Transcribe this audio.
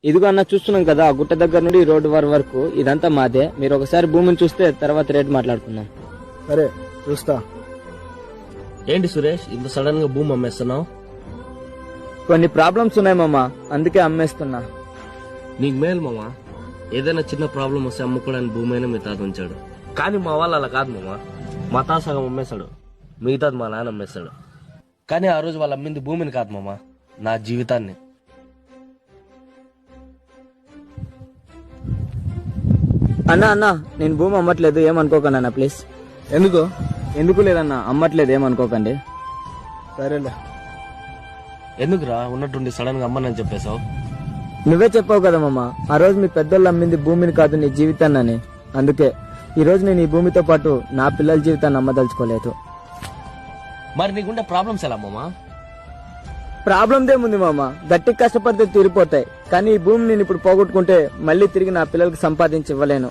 ఇదిగో అన్న చూస్తున్నాం కదా ఆ గుట్ట దగ్గర నుండి ఈ రోడ్డు వరకు ఇదంతా మాదే. మీరు ఒకసారి భూమిని చూస్తే తర్వాత రేటు మాట్లాడుకుందాం. సరే చూస్తా. ఏంటి సురేష్ ఇంత సడన్ గా భూమి అమ్మేస్తున్నావు? కొన్ని ప్రాబ్లమ్స్ ఉన్నాయి మామ, అందుకే అమ్మేస్తున్నా. నీకు మేలు మామా, ఏదైనా చిన్న ప్రాబ్లం వస్తే అమ్ముకోవడానికి భూమి అయినా మీ తాత ఉంచాడు. కానీ మా వాళ్ళు అలా కాదు మామా, మా తాత సగం అమ్మేశాడు, మిగతాది మా నాన్న అమ్మేశాడు. కానీ ఆ రోజు వాళ్ళు అమ్మింది భూమిని కాదు మామా, నా జీవితాన్ని. అన్నా అన్నా నేను భూమి అమ్మట్లేదు, ఏమనుకోకండి అన్న ప్లీజ్. ఎందుకు? ఎందుకు లేదన్నా, అమ్మట్లేదు, ఏమనుకోకండి. సరేలే. ఎందుకురా ఉన్నట్టుండి సడన్ గా అమ్మనని చెప్పేశావు? నువ్వే చెప్పావు కదా మామ, ఆ రోజు మీ పెద్దోళ్ళు అమ్మింది భూమిని కాదు నీ జీవితాన్ని అని. అందుకే ఈ రోజు నేను ఈ భూమితో పాటు నా పిల్లల జీవితాన్ని అమ్మదలుచుకోలేదు. మరి నీకుంటే ప్రాబ్లమ్స్ ఎలా మామా? ప్రాబ్లం ఏముంది మామ, గట్టి కష్టపడితే తీరిపోతాయి. కానీ ఈ భూమి నేను ఇప్పుడు పోగొట్టుకుంటే మళ్ళీ తిరిగి నా పిల్లలకి సంపాదించి ఇవ్వలేను.